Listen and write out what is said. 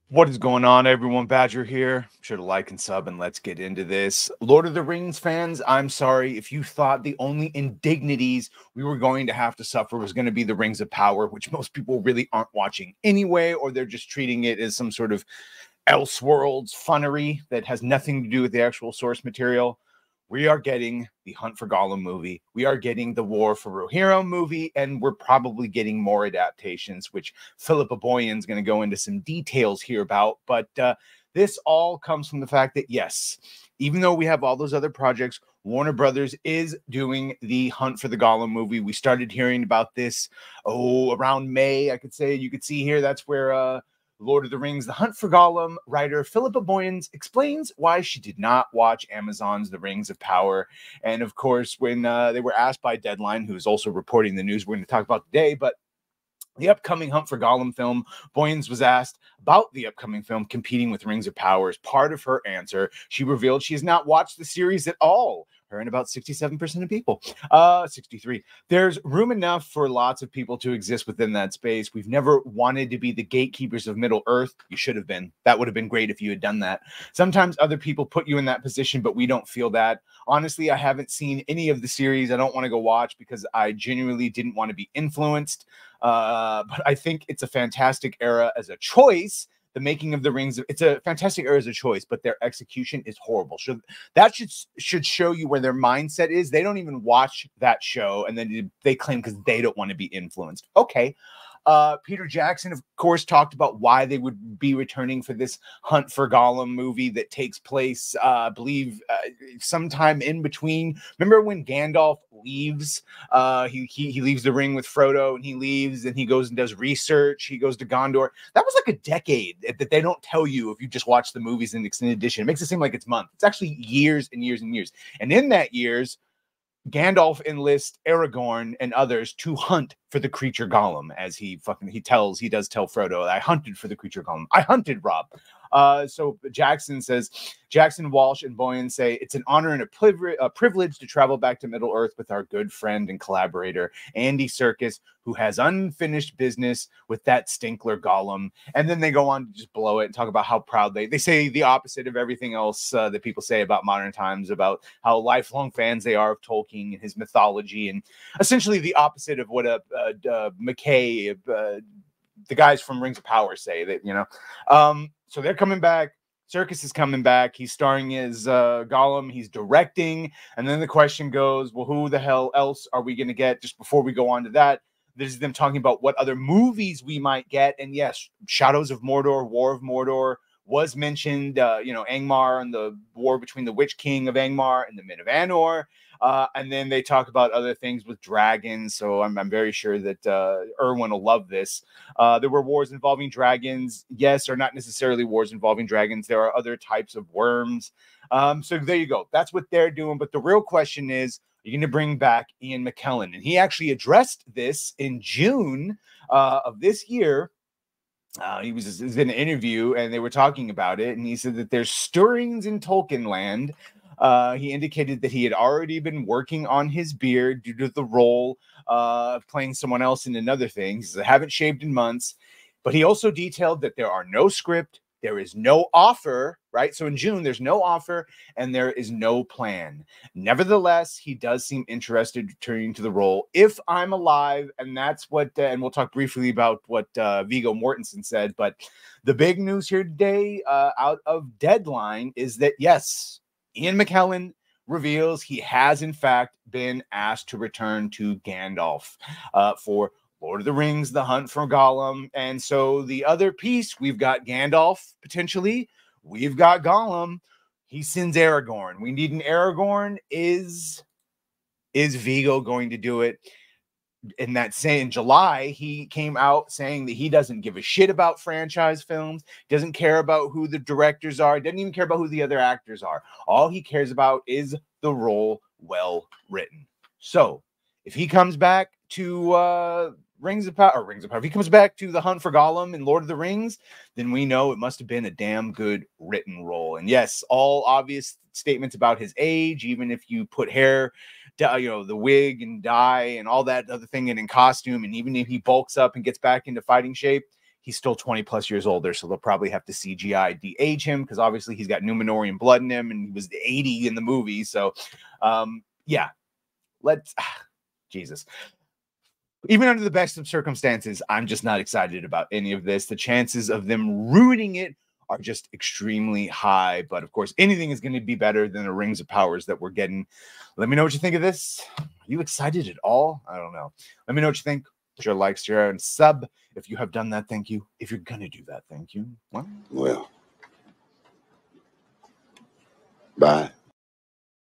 What is going on, everyone? Badger here. Sure to like and sub, and let's get into this. Lord of the Rings fans, I'm sorry if you thought the only indignities we were going to have to suffer was going to be the Rings of Power, which most people really aren't watching anyway, or they're just treating it as some sort of Elseworlds funnery that has nothing to do with the actual source material. We are getting the Hunt for Gollum movie. We are getting the War for Rohirrim movie, and we're probably getting more adaptations, which Philippa Boyan's going to go into some details here about. But this all comes from the fact that, yes, even though we have all those other projects, Warner Brothers is doing the Hunt for the Gollum movie. We started hearing about this, around May, I could say. You could see here, that's where Lord of the Rings, The Hunt for Gollum writer Philippa Boyens explains why she did not watch Amazon's The Rings of Power. And of course, when they were asked by Deadline, who's also reporting the news we're going to talk about today, but the upcoming Hunt for Gollum film, Boyens was asked about the upcoming film competing with Rings of Power. As part of her answer, she revealed she has not watched the series at all. Her and about 67% of people. 63. There's room enough for lots of people to exist within that space. We've never wanted to be the gatekeepers of Middle Earth. You should have been. That would have been great if you had done that. Sometimes other people put you in that position, but we don't feel that. Honestly, I haven't seen any of the series. I don't want to go watch because I genuinely didn't want to be influenced. But I think it's a fantastic era as a choice. The making of the Rings, it's a fantastic era as a choice, but their execution is horrible. That should show you where their mindset is. They don't even watch that show, and then they claim because they don't want to be influenced. Okay. Peter Jackson, of course, talked about why they would be returning for this Hunt for Gollum movie that takes place, I believe, sometime in between. Remember when Gandalf leaves? He leaves the ring with Frodo, and he leaves, and he goes and does research. He goes to Gondor. That was like a decade that they don't tell you if you just watch the movies in extended edition. It makes it seem like it's months. It's actually years and years and years. And in that years, Gandalf enlists Aragorn and others to hunt for the creature Gollum, as he does tell Frodo, I hunted for the creature Gollum. I hunted, Rob. So Jackson says, Jackson, Walsh, and Boyan say, it's an honor and a privilege to travel back to Middle Earth with our good friend and collaborator, Andy Serkis, who has unfinished business with that stinkler Gollum. And then they go on to just blow it and talk about how proud they say the opposite of everything else that people say about modern times, about how lifelong fans they are of Tolkien and his mythology, and essentially the opposite of what McKay, the guys from Rings of Power say, that, you know. So they're coming back. Serkis is coming back. He's starring as Gollum. He's directing. And then the question goes, well, who the hell else are we going to get? Just before we go on to that, this is them talking about what other movies we might get. And yes, Shadows of Mordor, War of Mordor was mentioned. Angmar and the war between the Witch King of Angmar and the Men of Anor. And then they talk about other things with dragons. So I'm very sure that Erwin will love this. There were wars involving dragons. Yes, or not necessarily wars involving dragons. There are other types of worms. So there you go. That's what they're doing. But the real question is, are you going to bring back Ian McKellen? And he actually addressed this in June of this year. He was in an interview, and they were talking about it. And he said that there's stirrings in Tolkien land. He indicated that he had already been working on his beard due to the role of playing someone else in another thing. He says, I haven't shaved in months. But he also detailed that there are no script, there is no offer, right? So in June, there's no offer, and there is no plan. Nevertheless, he does seem interested in returning to the role if I'm alive. And that's what, and we'll talk briefly about what Viggo Mortensen said. But the big news here today out of Deadline is that, yes, Ian McKellen reveals he has, in fact, been asked to return to Gandalf for Lord of the Rings, The Hunt for Gollum. And so the other piece, we've got Gandalf, potentially. We've got Gollum. He sends Aragorn. We need an Aragorn. Is Viggo going to do it? In that same July, he came out saying that he doesn't give a shit about franchise films, doesn't care about who the directors are, doesn't even care about who the other actors are. All he cares about is the role well written. So if he comes back to Rings of Power, if he comes back to The Hunt for Gollum and Lord of the Rings, then we know it must have been a damn good written role. And yes, all obvious statements about his age, even if you put hair, the wig and dye and all that other thing in costume, and even if he bulks up and gets back into fighting shape, he's still 20 plus years older, so they'll probably have to CGI de-age him because obviously he's got Numenorian blood in him, and he was 80 in the movie. So, yeah, let's Jesus. Even under the best of circumstances, I'm just not excited about any of this. The chances of them ruining it are just extremely high. But of course, anything is going to be better than the Rings of Powers that we're getting. Let me know what you think of this. Are you excited at all? I don't know. Let me know what you think. Share, like, share, and sub. If you have done that, thank you. If you're going to do that, thank you. Well, bye.